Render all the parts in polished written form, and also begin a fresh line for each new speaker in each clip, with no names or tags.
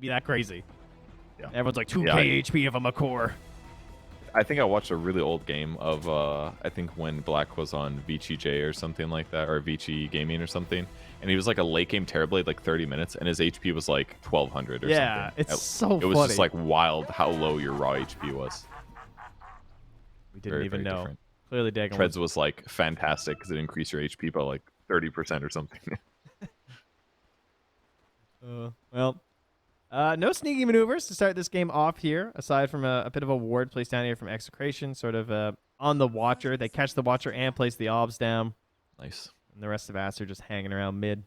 be that crazy.
Yeah.
Everyone's like 2k HP if I'm a core.
I think I watched a really old game of, I think when Black was on VCJ or something like that, or VC Gaming or something, and he was like a late game Terrorblade, like 30 minutes, and his HP was like 1200 or something.
Yeah, it's so funny.
It was just like wild how low your raw HP was.
We didn't even know. Different. Clearly, Dagon
Treads was like fantastic because it increased your HP by like 30% or something.
Well, no sneaky maneuvers to start this game off here, aside from a bit of a ward placed down here from Execration, sort of on the Watcher. They catch the Watcher and place the Obs down.
Nice.
And the rest of Aster just hanging around mid.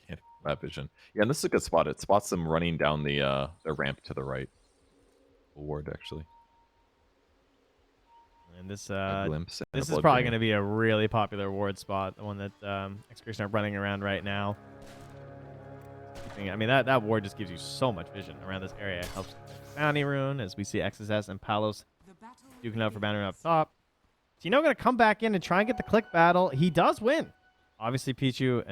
Can't that vision. Yeah, and this is a good spot. It spots them running down the ramp to the right. Ward, actually.
And this is probably going to be a really popular ward spot, the one that Execration are running around right now. I mean, that ward just gives you so much vision around this area. It helps Bounty Rune, as we see XSS and Palos duking out for Bounty Rune up top. Tino going to come back in and try and get the click battle. He does win. Obviously, Pichu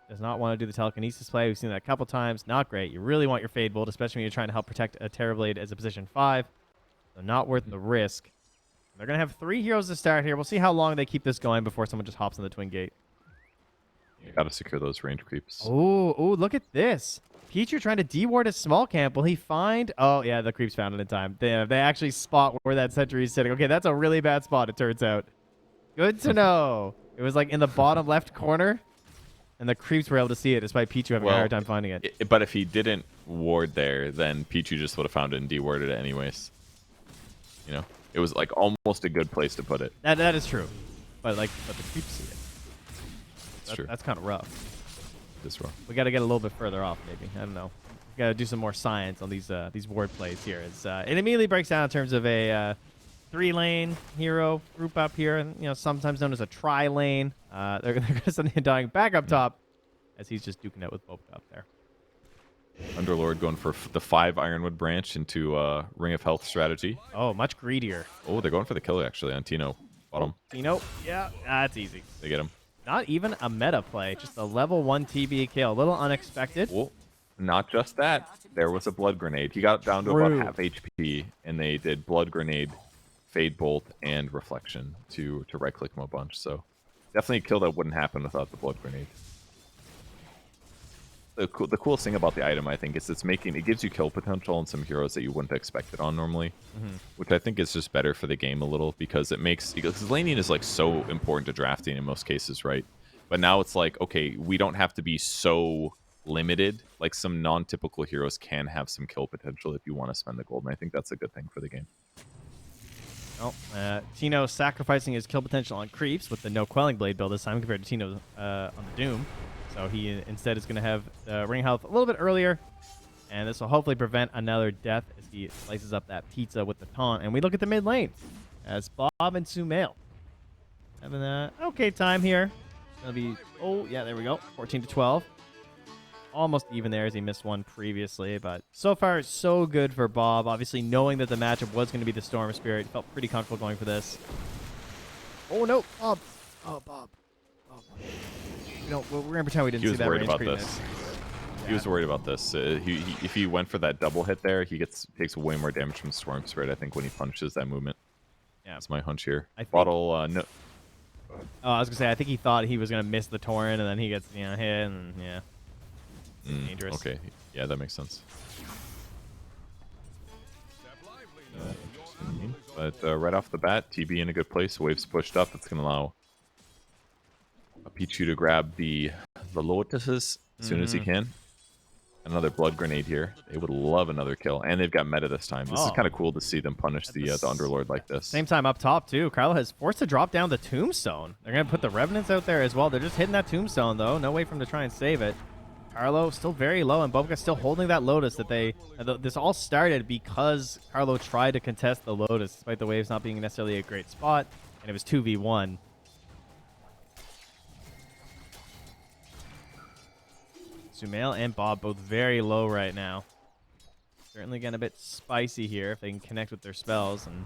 does not want to do the telekinesis play. We've seen that a couple times. Not great. You really want your Fade Bolt, especially when you're trying to help protect a Terrorblade as a position 5. So not worth the risk. They're going to have 3 heroes to start here. We'll see how long they keep this going before someone just hops on the Twin Gate.
You got to secure those range creeps.
Oh, look at this. Pichu trying to deward a small camp. Will he find... Oh, yeah, the creeps found it in time. They actually spot where that sentry is sitting. Okay, that's a really bad spot, it turns out. Good to know. It was like in the bottom left corner, and the creeps were able to see it, despite Pichu having a hard time finding it.
But if he didn't ward there, then Pichu just would have found it and dewarded it anyways. You know? It was like almost a good place to put it.
That is true. But the creeps see it.
That's true.
That's kind of rough.
This rough.
We got to get a little bit further off, maybe. I don't know. We got to do some more science on these ward plays here. It immediately breaks down in terms of a 3-lane hero group up here, and sometimes known as a tri-lane. They're going to send Undying back up top, as he's just duking out with Boba up there.
Underlord going for the 5 Ironwood branch into Ring of Health strategy.
Oh, much greedier.
Oh, they're going for the killer actually on Tino. Bottom.
Tino, yeah, that's easy.
They get him.
Not even a meta play, just a level 1 TB kill. A little unexpected.
Well, not just that. There was a blood grenade. He got down to about half HP, and they did blood grenade, Fade Bolt, and Reflection to right-click him a bunch. So definitely a kill that wouldn't happen without the blood grenade. The coolest thing about the item, I think, is it gives you kill potential on some heroes that you wouldn't expect it on normally, which I think is just better for the game a little, because laning is like so important to drafting in most cases, right? But now it's like, okay, we don't have to be so limited. Like some non-typical heroes can have some kill potential if you want to spend the gold, and I think that's a good thing for the game.
Well, Tino sacrificing his kill potential on creeps with the no Quelling Blade build this time compared to Tino on the Doom. So he instead is going to have ring health a little bit earlier, and this will hopefully prevent another death as he slices up that pizza with the taunt. And we look at the mid lane as Bob and Sumail having an okay time here. It's going to be, there we go, 14 to 12. Almost even there as he missed one previously, but so far so good for Bob. Obviously knowing that the matchup was going to be the Storm Spirit, felt pretty comfortable going for this. Oh no, Bob. Oh, Bob. We're going to pretend we didn't see that range creepiness.
He was worried about this. If he went for that double hit there, he takes way more damage from Storm Spirit, I think, when he punishes that movement. Yeah. That's my hunch here. Bottle, no.
Oh, I was going to say, I think he thought he was going to miss the Torrent, and then he gets hit, and yeah. Dangerous.
Okay. Yeah, that makes sense. But right off the bat, TB in a good place. Waves pushed up. That's going to allow Pichu to grab the Lotuses as soon as he can. Another blood grenade here. They would love another kill, and they've got meta this time. This is kind of cool to see them punish the Underlord like this.
Same time up top too. Carlo has forced to drop down the Tombstone. They're gonna put the Revenants out there as well. They're just hitting that Tombstone though. No way for him to try and save it. Carlo still very low, and Bobka still holding that Lotus that this all started because Carlo tried to contest the Lotus, despite the waves not being necessarily a great spot, and it was 2v1. Sumail and Bob both very low right now. Certainly getting a bit spicy here if they can connect with their spells. And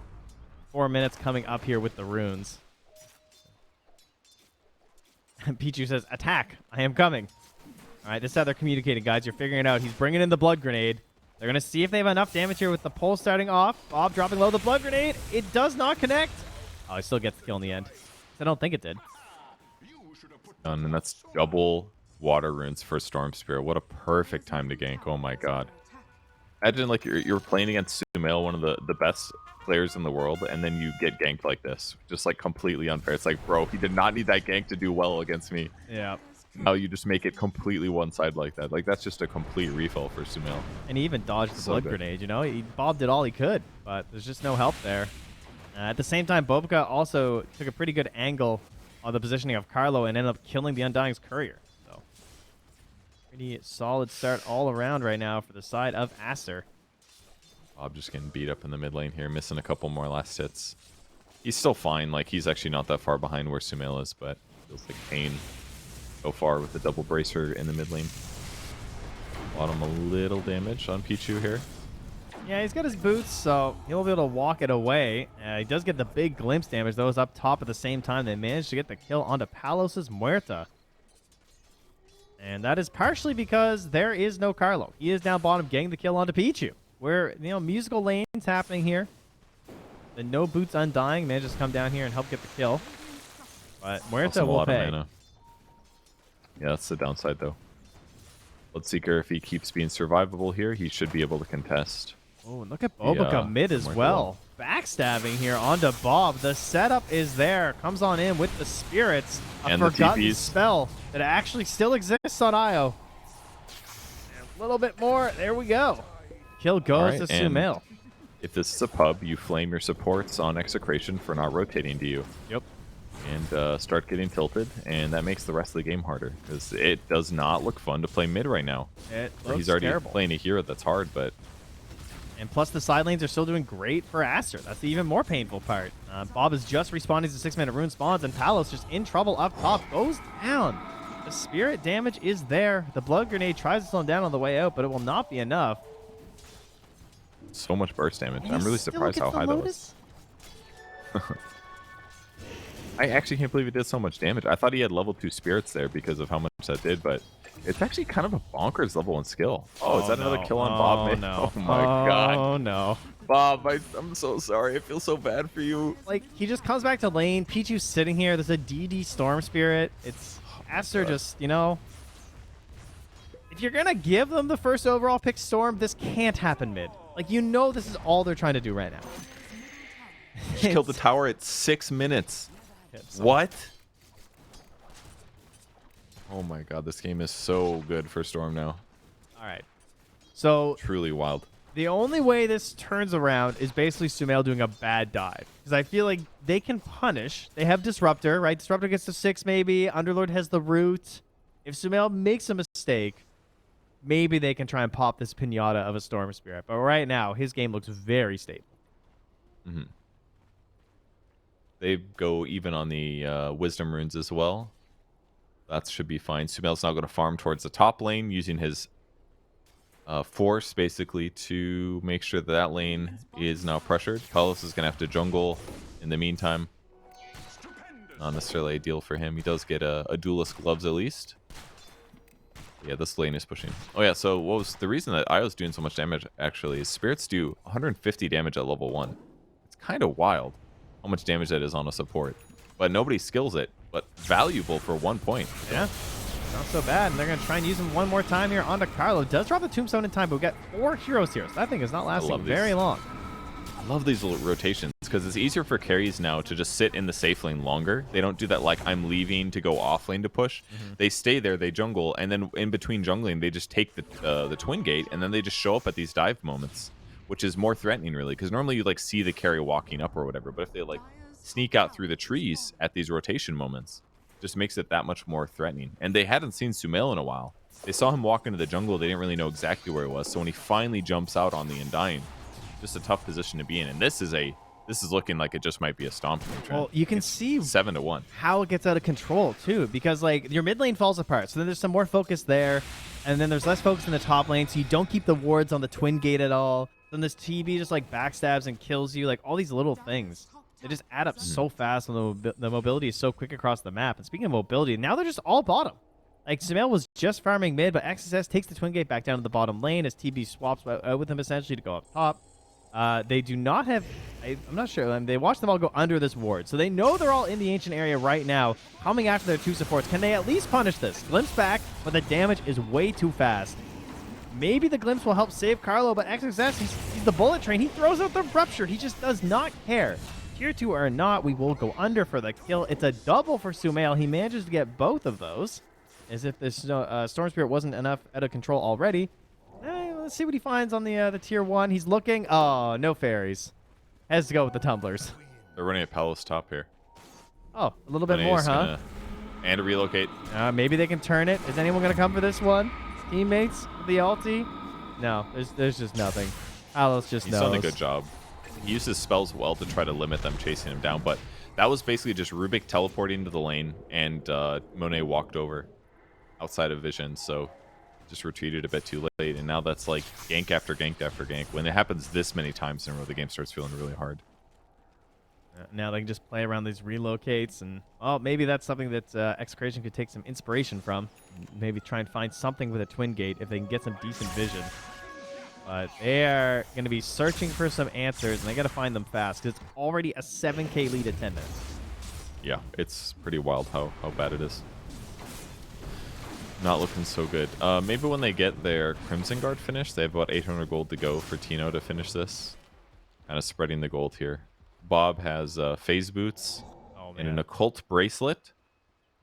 4 minutes coming up here with the runes. Pichu says, attack! I am coming. All right, this is how they're communicating, guys. You're figuring it out. He's bringing in the blood grenade. They're going to see if they have enough damage here with the pole starting off. Bob dropping low the blood grenade. It does not connect. Oh, he still gets the kill in the end. I don't think it did.
And that's double water runes for Storm Spirit. What a perfect time to gank. Oh my god. Imagine like you're playing against Sumail, one of the best players in the world, and then you get ganked like this. Just like completely unfair. It's like, bro, he did not need that gank to do well against me.
Yeah.
Now you just make it completely one side like that. Like that's just a complete refill for Sumail.
And he even dodged the blood grenade, you know? He bobbed it all he could, but there's just no help there. At the same time, Bobica also took a pretty good angle on the positioning of Carlo and ended up killing the Undying's courier. So, pretty solid start all around right now for the side of Aster.
Bob just getting beat up in the mid lane here, missing a couple more last hits. He's still fine. Like, he's actually not that far behind where Sumail is, but feels like pain so far with the double bracer in the mid lane. Bottom a little damage on Pichu here.
Yeah, he's got his boots, so he'll be able to walk it away. He does get the big glimpse damage. Those up top at the same time. They managed to get the kill onto Palos' Muerta. And that is partially because there is no Carlo. He is down bottom getting the kill onto Pichu. Where, you know, musical lanes happening here. The no boots Undying manages to come down here and help get the kill. But Muerta will pay.
Yeah, that's the downside, though. Bloodseeker, if he keeps being survivable here, he should be able to contest.
Oh, and look at Bobica mid as well. Backstabbing here onto Bob. The setup is there. Comes on in with the spirits. A forgotten spell that actually still exists on Io. And a little bit more. There we go. Kill goes to Sumail.
If this is a pub, you flame your supports on Execration for not rotating to you.
Yep.
And start getting tilted, and that makes the rest of the game harder. Because it does not look fun to play mid right now.
It looks
He's already
terrible.
playing a hero that's hard, but...
And plus the side lanes are still doing great for Aster. That's the even more painful part. Bob is just respawning to 6-mana rune spawns, and Palos just in trouble up top. Goes down. The spirit damage is there. The blood grenade tries to slow him down on the way out, but it will not be enough.
So much burst damage. I'm really surprised how high that was. I actually can't believe it did so much damage. I thought he had level 2 spirits there because of how much that did, but it's actually kind of a bonkers level 1 skill. Oh, is that another kill on Bob?
No.
Oh my god.
Oh no.
Bob, I'm so sorry. I feel so bad for you.
Like, he just comes back to lane. Pichu's sitting here. There's a DD Storm Spirit. It's Aster just, you know. If you're going to give them the first overall pick Storm, this can't happen mid. Like, you know this is all they're trying to do right now.
Just killed the tower at 6 minutes. What? Oh my god, this game is so good for Storm now.
All right. So
truly wild.
The only way this turns around is basically Sumail doing a bad dive. Because I feel like they can punish. They have Disruptor, right? Disruptor gets to 6 maybe. Underlord has the root. If Sumail makes a mistake, maybe they can try and pop this pinata of a Storm Spirit. But right now, his game looks very stable.
Mm-hmm. They go even on the Wisdom runes as well. That should be fine. Sumail's now going to farm towards the top lane using his force, basically, to make sure that that lane is now pressured. Palos is going to have to jungle in the meantime. Not necessarily ideal for him. He does get a duelist gloves at least. Yeah, this lane is pushing. Oh yeah, so what was the reason that Io's doing so much damage, actually, is spirits do 150 damage at level 1. It's kind of wild how much damage that is on a support. But nobody skills it, but valuable for 1 point.
Yeah, not so bad. And they're going to try and use him one more time here onto Carlo. Does drop the tombstone in time, but we got 4 heroes here, so that thing is not lasting very long.
I love these little rotations because it's easier for carries now to just sit in the safe lane longer. They don't do that like I'm leaving to go off lane to push. They stay there, they jungle, and then in between jungling, they just take the twin gate, and then they just show up at these dive moments, which is more threatening, really, because normally you like see the carry walking up or whatever, but if they like sneak out through the trees at these rotation moments, just makes it that much more threatening. And they hadn't seen Sumail in a while. They saw him walk into the jungle, they didn't really know exactly where he was, so when he finally jumps out on the Undying, just a tough position to be in. And this is looking like it just might be a stomping trend.
Well, you can see
7-1
how it gets out of control too, because like your mid lane falls apart, so then there's some more focus there, and then there's less focus in the top lane, so you don't keep the wards on the twin gate at all. Then this TB just like backstabs and kills you, like all these little things. They just add up so fast, and the mobility is so quick across the map. And speaking of mobility, now they're just all bottom. Like, Sumail was just farming mid, but XSS takes the Twin Gate back down to the bottom lane as TB swaps out with him essentially to go up top. They do not have... I'm not sure. They watch them all go under this ward. So they know they're all in the ancient area right now, coming after their 2 supports. Can they at least punish this? Glimpse back, but the damage is way too fast. Maybe the Glimpse will help save Carlo, but XSS, he's the bullet train. He throws out the Rupture. He just does not care. Tier 2 or not, we will go under for the kill. It's a double for Sumail. He manages to get both of those. As if this Storm Spirit wasn't enough out of control already. Let's see what he finds on the Tier 1. He's looking. Oh, no fairies. Has to go with the tumblers.
They're running at Palos top here.
Oh, a little bit more, huh?
And relocate.
Maybe they can turn it. Is anyone going to come for this one? Teammates? The ulti? No, there's just nothing. Palos just knows.
He's done a good job. He uses spells well to try to limit them chasing him down, but that was basically just Rubik teleporting to the lane, and Monet walked over outside of vision, so just retreated a bit too late, and now that's like gank after gank after gank. When it happens this many times in a row, the game starts feeling really hard.
Now they can just play around these relocates, and maybe that's something that Execration could take some inspiration from. Maybe try and find something with a Twin Gate if they can get some decent vision. But they are going to be searching for some answers, and they got to find them fast because it's already a 7K lead at 10 minutes.
Yeah, it's pretty wild how bad it is. Not looking so good. Maybe when they get their Crimson Guard finished, they have about 800 gold to go for Tino to finish this. Kind of spreading the gold here. Bob has phase boots and an occult bracelet.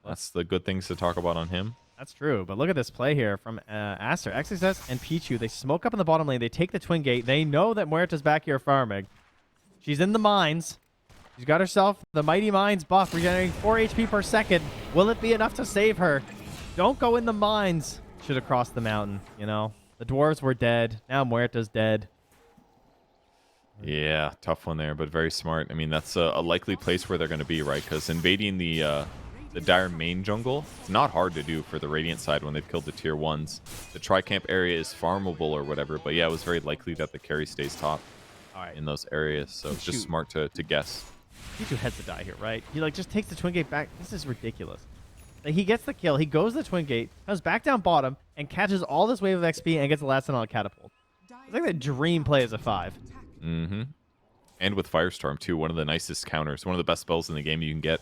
That's the good things to talk about on him.
That's true, but look at this play here from Aster. XSS and Pichu, they smoke up in the bottom lane. They take the Twin Gate. They know that Muerta's back here farming. She's in the mines. She's got herself the Mighty Mines buff, regenerating 4 HP per second. Will it be enough to save her? Don't go in the mines. Should have crossed the mountain, you know. The dwarves were dead. Now Muerta's dead.
Yeah, tough one there, but very smart. I mean, that's a likely place where they're going to be, right? Because invading the Dire main jungle, it's not hard to do for the Radiant side when they've killed the Tier 1s. The Tri-Camp area is farmable or whatever, but yeah, it was very likely that the carry stays top in those areas, so it's just smart to guess.
Pichu has to die here, right? He just takes the Twin Gate back. This is ridiculous. Like, he gets the kill, he goes to the Twin Gate, comes back down bottom, and catches all this wave of XP and gets the last one on a catapult. It's like the dream play as a 5.
Mm-hmm. And with Firestorm, too, one of the nicest counters. One of the best spells in the game you can get.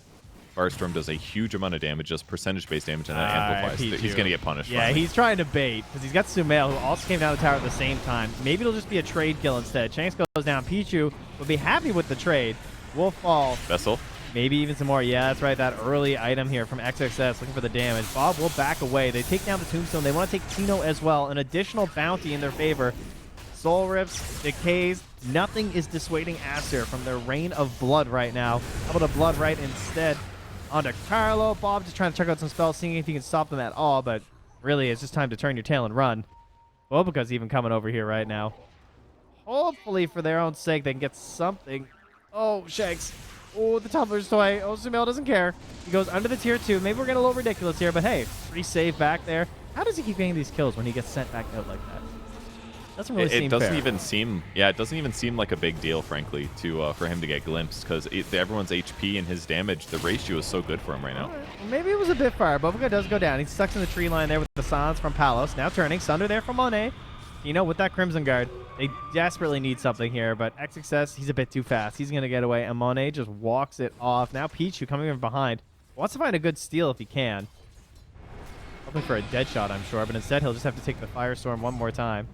Firestorm does a huge amount of damage, just percentage-based damage, and that amplifies. He's going to get punished.
Yeah, he's trying to bait, because he's got Sumail, who also came down the tower at the same time. Maybe it'll just be a trade kill instead. Shanks goes down. Pichu will be happy with the trade. Will fall.
Vessel.
Maybe even some more. Yeah, that's right. That early item here from XXS looking for the damage. Bob will back away. They take down the Tombstone. They want to take Tino as well. An additional bounty in their favor. Soul Rips, Decays. Nothing is dissuading Aster from their reign of blood right now. How about a blood right instead? Onto Carlo. Bob just trying to check out some spells, seeing if he can stop them at all. But really, it's just time to turn your tail and run. Bobica's even coming over here right now. Hopefully, for their own sake, they can get something. Oh, Shanks. Oh, the Tumbler's toy. Oh, Sumail doesn't care. He goes under the Tier 2. Maybe we're getting a little ridiculous here, but hey, pretty safe back there. How does he keep getting these kills when he gets sent back out like that? Doesn't really seem fair.
It doesn't even seem like a big deal, frankly, to for him to get glimpsed, because everyone's HP and his damage, the ratio is so good for him right now.
Well, maybe it was a bit far. Bobica does go down. He's stuck in the tree line there with the silence from Palos. Now turning. Sunder there from Monet. With that Crimson Guard, they desperately need something here, but XXS, he's a bit too fast. He's going to get away, and Monet just walks it off. Now Pichu coming in behind. Wants to find a good steal if he can. Hoping for a dead shot, I'm sure, but instead he'll just have to take the Firestorm one more time.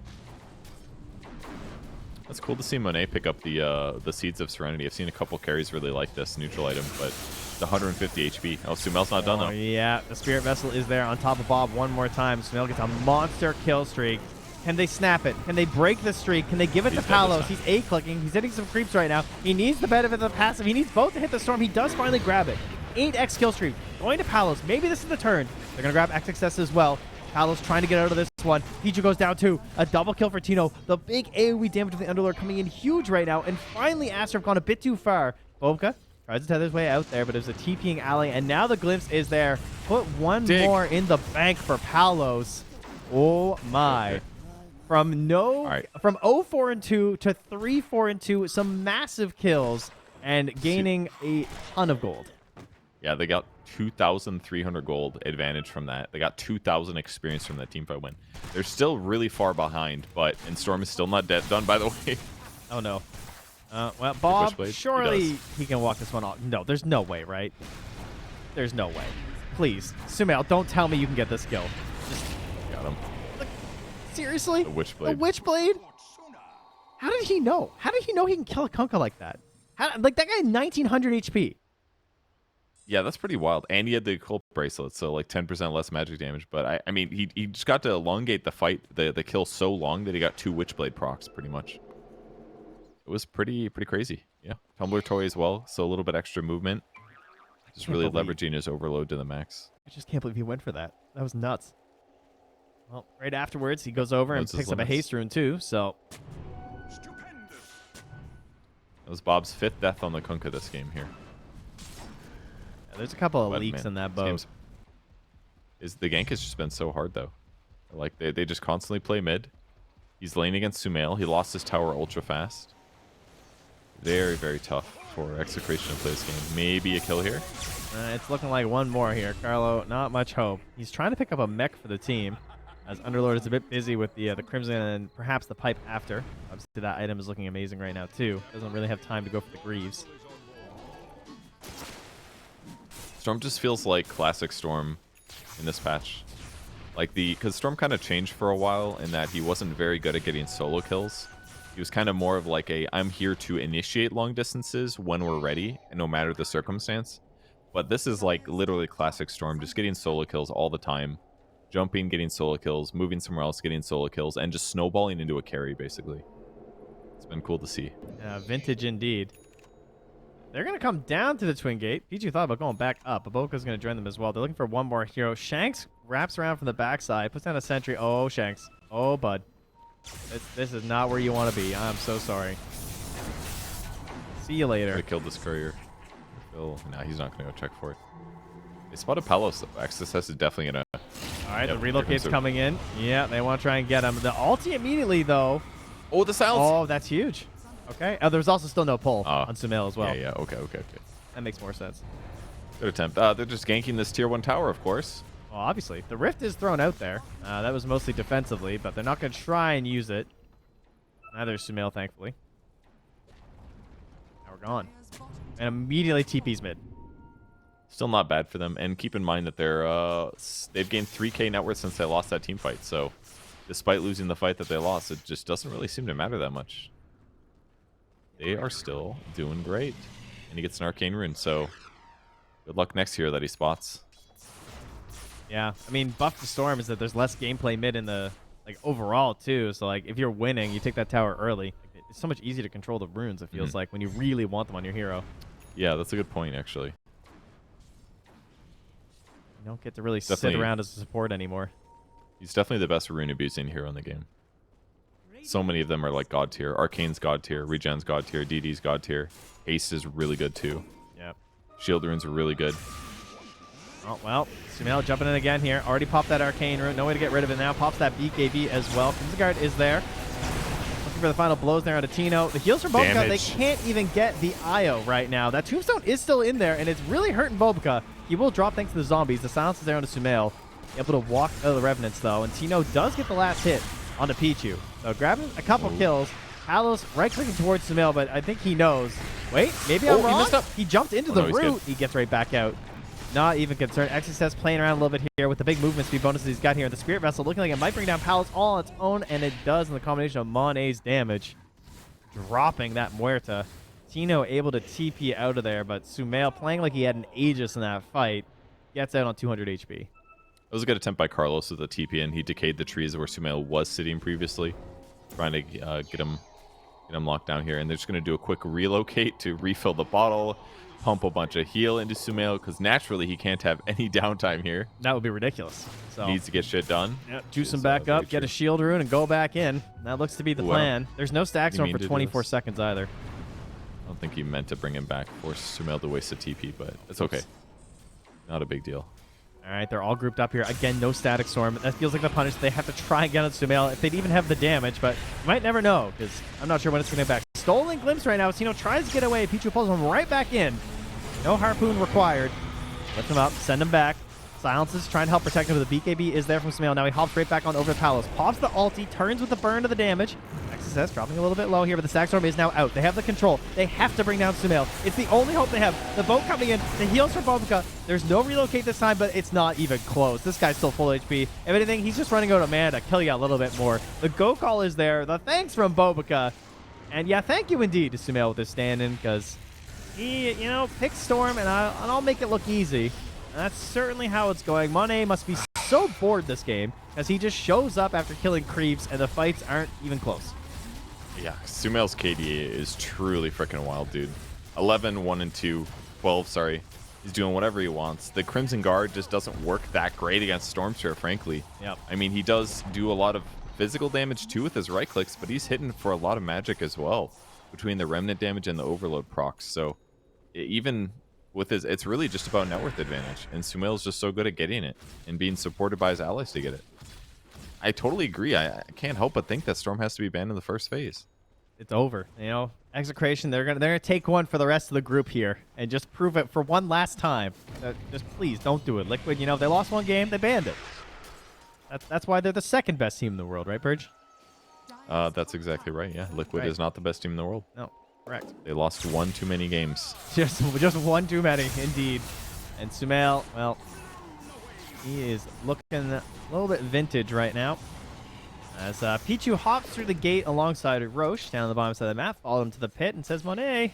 It's cool to see Monet pick up the Seeds of Serenity. I've seen a couple carries really like this neutral item, but the 150 HP. Oh, Sumail's not done, though.
Yeah, the Spirit Vessel is there on top of Bob one more time. Sumail gets a monster kill streak. Can they snap it? Can they break the streak? Can they give it to Palos? He's A-clicking. He's hitting some creeps right now. He needs the benefit of the passive. He needs both to hit the storm. He does finally grab it. 8x kill streak. Going to Palos. Maybe this is the turn. They're going to grab XXS as well. Palos trying to get out of this one. Pichu goes down too. A double kill for Tino. The big AoE damage of the Underlord coming in huge right now. And finally, Aster have gone a bit too far. Bobica tries to tether his way out there, but it was a TPing ally. And now the glimpse is there. Put one more in the bank for Palos. Oh my.
Okay.
From 0-4-2 to 3-4-2, some massive kills and gaining a ton of gold.
Yeah, they got 2,300 gold advantage from that. They got 2,000 experience from that teamfight win. They're still really far behind, and Storm is still not done, by the way.
Oh, no. Well, Bob,
Witchblade,
surely he can walk this one off. No, there's no way, right? There's no way. Please, Sumail, don't tell me you can get this kill. Just
Got him.
seriously?
The Witchblade.
The Witchblade? How did he know? How did he know he can kill a Kunkka like that? Like, that guy had 1,900 HP.
Yeah, that's pretty wild. And he had the Cult Bracelet, so like 10% less magic damage. But I mean, he just got to elongate the fight, the kill so long that he got 2 Witchblade procs, pretty much. It was pretty crazy. Yeah, Tumbler Toy as well, so a little bit extra movement. Just really leveraging his overload to the max.
I just can't believe he went for that. That was nuts. Well, right afterwards, he goes over and picks up a haste rune too, so...
That was Bob's 5th death on the Kunkka this game here.
Yeah, there's a couple of leaks in that boat.
The gank has just been so hard, though. Like, they just constantly play mid. He's laning against Sumail. He lost his tower ultra fast. Very tough for Execration to play this game. Maybe a kill here.
It's looking like one more here. Carlo, not much hope. He's trying to pick up a mech for the team, as Underlord is a bit busy with the Crimson and perhaps the pipe after. Obviously, that item is looking amazing right now, too. Doesn't really have time to go for the Greaves.
Storm just feels like classic Storm in this patch. Like because Storm kind of changed for a while in that he wasn't very good at getting solo kills. He was kind of more of like I'm here to initiate long distances when we're ready, and no matter the circumstance. But this is like literally classic Storm, just getting solo kills all the time. Jumping, getting solo kills, moving somewhere else, getting solo kills, and just snowballing into a carry, basically. It's been cool to see.
Yeah, vintage indeed. They're going to come down to the Twin Gate. Pichu thought about going back up. Aboka's going to join them as well. They're looking for one more hero. Shanks wraps around from the backside, puts down a sentry. Oh, Shanks. Oh, bud. This is not where you want to be. I'm so sorry. See you later.
I killed this courier. No, he's not going to go check for it. They spotted Palos. XSS is definitely going to...
All right, the relocate's coming in. Yeah, they want to try and get him. The ulti immediately, though.
Oh, the silence.
Oh, that's huge. Okay. Oh, there's also still no pull on Sumail as well.
Yeah. Okay.
That makes more sense.
Good attempt. They're just ganking this tier 1 tower, of course.
Well, obviously. The rift is thrown out there. That was mostly defensively, but they're not going to try and use it. Neither is Sumail, thankfully. Now we're gone. And immediately TP's mid.
Still not bad for them. And keep in mind that they've gained 3k net worth since they lost that team fight. So despite losing the fight that they lost, it just doesn't really seem to matter that much. They are still doing great. And he gets an arcane rune, so good luck next hero that he spots.
Yeah, I mean, buff to Storm is that there's less gameplay mid in the overall too. So if you're winning, you take that tower early. It's so much easier to control the runes. It feels like when you really want them on your hero.
Yeah, that's a good point actually.
You don't get to really sit around as a support anymore.
He's definitely the best rune abusing hero in the game. So many of them are like god tier. Arcane's god tier, Regen's god tier, DD's god tier. Haste is really good too.
Yep.
Shield runes are really good.
Oh, well, Sumail jumping in again here. Already popped that arcane rune. No way to get rid of it now. Pops that BKB as well. Crimson Guard is there. Looking for the final blows there on Tino. The heals from Bobica, they can't even get the IO right now. That tombstone is still in there, and it's really hurting Bobica. He will drop thanks to the zombies. The silence is there on Sumail. Able to walk out of the Revenants, though, and Tino does get the last hit onto Pichu. So grabbing a couple kills. Palos right-clicking towards Sumail, but I think he knows. Wait, maybe I'm wrong?
He messed up.
He jumped into the root. He gets right back out. Not even concerned. XSS playing around a little bit here with the big movement speed bonuses he's got here. The Spirit Vessel looking like it might bring down Palos all on its own, and it does in the combination of Monet's damage. Dropping that Muerta. Tino able to TP out of there, but Sumail playing like he had an Aegis in that fight. Gets out on 200 HP.
It was a good attempt by Carlos with the TP, and he decayed the trees where Sumail was sitting previously. Trying to get him locked down here, and they're just going to do a quick relocate to refill the bottle, pump a bunch of heal into Sumail, because naturally he can't have any downtime here.
That would be ridelicious. So
needs to get shit done.
Yep, juice him back up, get a shield rune, and go back in. That looks to be the plan. There's no stack zone for 24 seconds either.
I don't think he meant to bring him back, force Sumail to waste a TP, but it's okay. Not a big deal.
All right, they're all grouped up here. Again, no static storm. That feels like the punish. They have to try and get on Sumail if they'd even have the damage, but you might never know, because I'm not sure when it's going to get back. Stolen glimpse right now. Tino tries to get away. Pichu pulls him right back in. No harpoon required. Lift him up, send him back. Silence is trying to help protect him, but the BKB is there from Sumail. Now he hops right back on over to Palos. Pops the ulti, turns with the burn to the damage. XSS dropping a little bit low here, but the Stack Storm is now out. They have the control. They have to bring down Sumail. It's the only hope they have. The boat coming in. The heals from Bobica. There's no relocate this time, but it's not even close. This guy's still full HP. If anything, he's just running out of mana to kill you a little bit more. The go call is there. The thanks from Bobica. And yeah, thank you indeed to Sumail with this stand-in, because he, you know, picks Storm, and I'll make it look easy. And that's certainly how it's going. Monet must be so bored this game, as he just shows up after killing creeps, and the fights aren't even close.
Yeah, Sumail's KDA is truly freaking wild, dude. 11, 1 and 2, 12, sorry. He's doing whatever he wants. The Crimson Guard just doesn't work that great against Stormsphere, frankly.
Yep.
I mean, he does do a lot of physical damage too with his right clicks, but he's hitting for a lot of magic as well, between the Remnant damage and the Overload procs. So even with his, it's really just about net worth advantage, and Sumail's just so good at getting it and being supported by his allies to get it. I totally agree. I can't help but think that Storm has to be banned in the first phase.
It's over. You know, Execration, they're gonna take one for the rest of the group here and just prove it for one last time. Just please don't do it. Liquid, you know, they lost one game, they banned it. That's why they're the second best team in the world, right, Burge?
That's exactly right. Yeah, Liquid is not the best team in the world.
No, correct.
They lost one too many games.
Just one too many, indeed. And Sumail, well, he is looking a little bit vintage right now. As Pichu hops through the gate alongside Roche down on the bottom side of the map, follows him to the pit and says, Monet,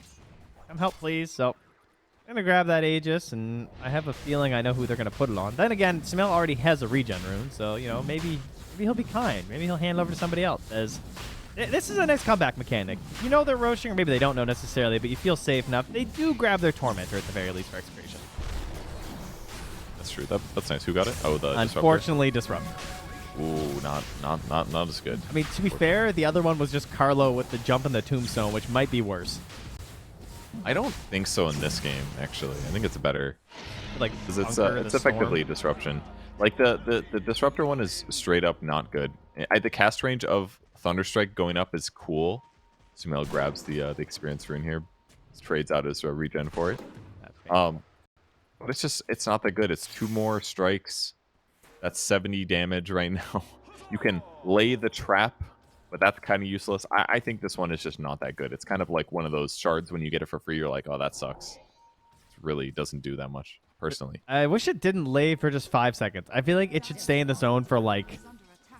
come help, please. So I'm going to grab that Aegis, and I have a feeling I know who they're going to put it on. Then again, Sumail already has a regen rune, so, you know, maybe he'll be kind. Maybe he'll hand it over to somebody else. As this is a nice comeback mechanic. You know they're roaching, or maybe they don't know necessarily, but you feel safe enough. They do grab their Tormentor at the very least for Execration.
That's true. That's nice. Who got it? Oh, the
Unfortunately, Disruptor.
Ooh, not as good.
I mean, to be fair, the other one was just Carlo with the jump in the Tombstone, which might be worse.
I don't think so in this game, actually. I think it's better.
Like,
because it's effectively disruption. Like the Disruptor one is straight up not good. The cast range of Thunderstrike going up is cool. Sumail grabs the experience rune here, trades out his regen for it. But it's not that good. It's 2 more strikes. That's 70 damage right now. You can lay the trap, but that's kind of useless. I think this one is just not that good. It's kind of like one of those shards when you get it for free, you're like, oh, that sucks. It really doesn't do that much, personally.
I wish it didn't lay for just 5 seconds. I feel like it should stay in the zone for like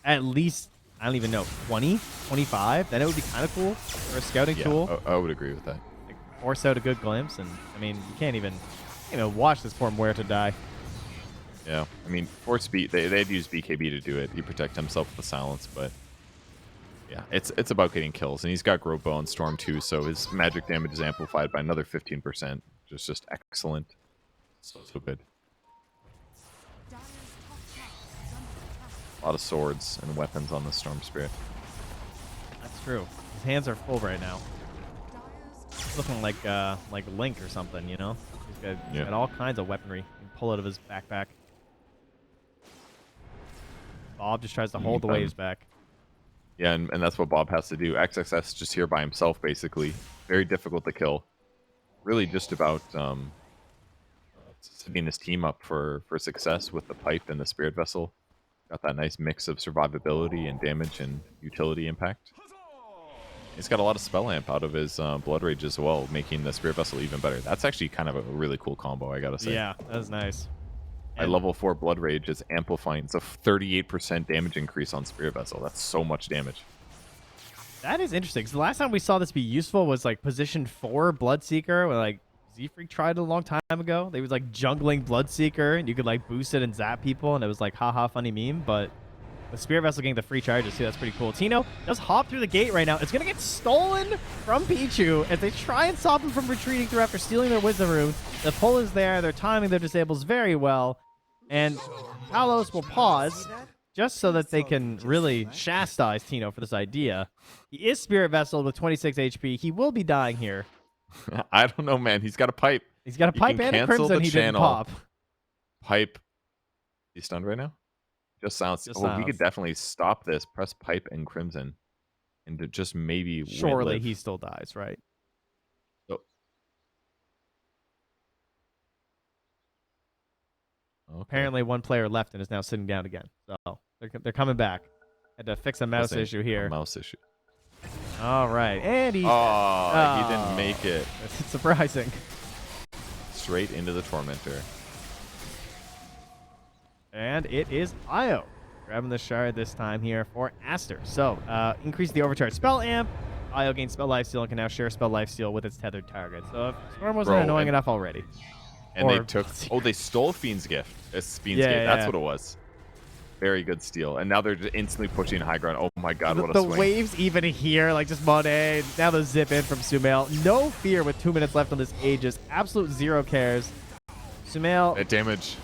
at least, I don't even know, 20, 25. Then it would be kind of cool for a scouting tool.
I would agree with that.
Like, force out a good glimpse, and I mean, you can't even watch this poor Muerta die.
Yeah, I mean, for speed, they'd use BKB to do it. He protect himself with the silence, but yeah, it's about getting kills. And he's got Grow Bow and Storm too, so his magic damage is amplified by another 15%. Just excellent. So good. A lot of swords and weapons on the Storm Spirit.
That's true. His hands are full right now. He's looking like Link or something, you know? He's got all kinds of weaponry. You can pull out of his backpack. Bob just tries to hold the waves back.
Yeah, and that's what Bob has to do. XXS just here by himself, basically. Very difficult to kill. Really just about setting his team up for success with the Pipe and the Spirit Vessel. Got that nice mix of survivability and damage and utility impact. He's got a lot of spell amp out of his Blood Rage as well, making the Spirit Vessel even better. That's actually kind of a really cool combo, I gotta say.
Yeah, that was nice.
At level 4 Blood Rage is amplifying. It's a 38% damage increase on Spirit Vessel. That's so much damage.
That is interesting. So the last time we saw this be useful was like position 4 Bloodseeker, where like Z-Freak tried it a long time ago. They was like jungling Bloodseeker, and you could like boost it and zap people, and it was like haha funny meme. But with Spirit Vessel getting the free charges too, that's pretty cool. Tino does hop through the gate right now. It's gonna get stolen from Pichu as they try and stop him from retreating through after stealing their Wisdom Rune. The pull is there. They're timing their disables very well. And Palos will pause just so that they can really chastise Tino for this idea. He is Spirit Vessel with 26 HP. He will be dying here.
I don't know, man. He's got a pipe.
He's got a pipe and a Crimson he didn't pop.
Pipe. He's stunned right now? Just sounds. We could definitely stop this. Press Pipe and Crimson. And to just maybe
surely he still dies, right?
Okay.
Apparently, one player left and is now sitting down again. So they're coming back. Had to fix a mouse issue here.
A mouse issue.
All right, and he's
he didn't make it.
It's surprising.
Straight into the Tormentor.
And it is Io grabbing the shard this time here for Aster. So increase the overcharge spell amp. Io gains spell lifesteal and can now share spell lifesteal with its tethered target. So if Storm wasn't annoying enough already.
And they took... Oh, they stole Fiend's Gift. It's Fiend's Gift. That's what it was. Very good steal. And now they're just instantly pushing high ground. Oh my god, what a swing.
The waves even here, like just Monet. Now the zip in from Sumail. No fear with 2 minutes left on this Aegis. Absolute zero cares. Sumail.
That damage.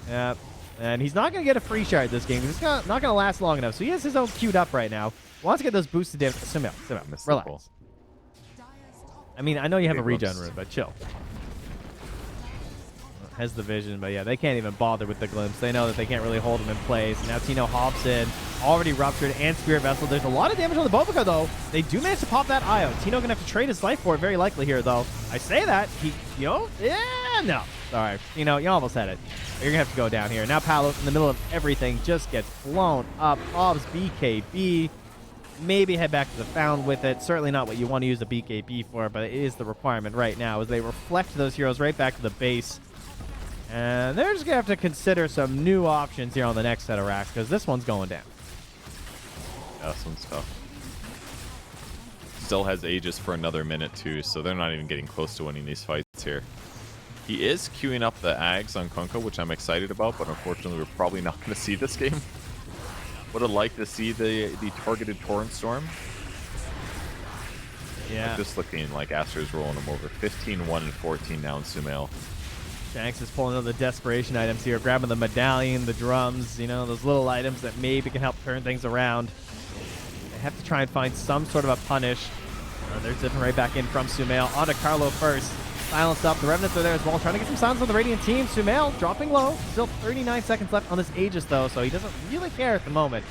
Yeah. And he's not going to get a free shard this game. He's not going to last long enough. So he has his own queued up right now. Wants to get those boosted damage. Sumail, relax. I mean, I know you have a regen rune, but chill. Has the vision, but yeah, they can't even bother with the glimpse. They know that they can't really hold him in place. Now Tino hops in, already ruptured, and Spirit Vessel. There's a lot of damage on the Bobica, though. They do manage to pop that Io. Tino gonna have to trade his life for it, very likely here, though. I say that. No. Sorry. Tino, you almost had it. You're gonna have to go down here. Now Palos, in the middle of everything, just gets blown up. Obs BKB. Maybe head back to the Found with it. Certainly not what you want to use the BKB for, but it is the requirement right now, as they reflect those heroes right back to the base. And they're just going to have to consider some new options here on the next set of racks, because this one's going down.
Yeah, this one's tough. Still has Aegis for another minute, too, so they're not even getting close to winning these fights here. He is queuing up the Ags on Kunkka, which I'm excited about, but unfortunately we're probably not going to see this game. Would have liked to see the targeted Torrent Storm.
Yeah.
But just looking like Aster's rolling them over. 15-1 and 14 now in Sumail.
Shanks is pulling out the desperation items here, grabbing the medallion, the drums, you know, those little items that maybe can help turn things around. They have to try and find some sort of a punish. They're zipping right back in from Sumail. On to Carlo first. Silenced up. The Revenants are there as well, trying to get some silence on the Radiant team. Sumail dropping low. Still 39 seconds left on this Aegis, though, so he doesn't really care at the moment.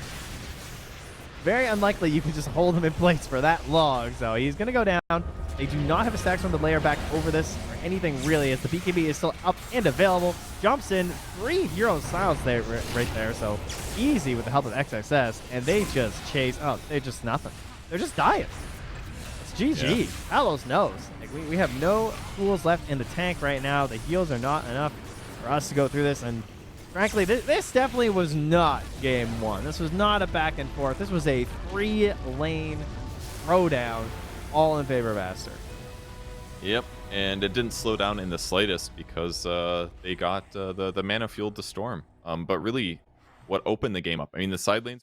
Very unlikely you can just hold him in place for that long, so he's going to go down. They do not have a stacks from the layer back over this or anything really, as the BKB is still up and available. Jumps in, 3 heroes silence there, right there, so easy with the help of XXS, and they just chase. Oh, they're just nothing. They're just dying. It's GG. Yeah. Palos knows. Like, we have no tools left in the tank right now. The heals are not enough for us to go through this, and frankly, this definitely was not game one. This was not a back and forth. This was a 3-lane throwdown, all in favor of Aster.
Yep, and it didn't slow down in the slightest because they got the mana fueled the storm. But really, what opened the game up? I mean, the side lanes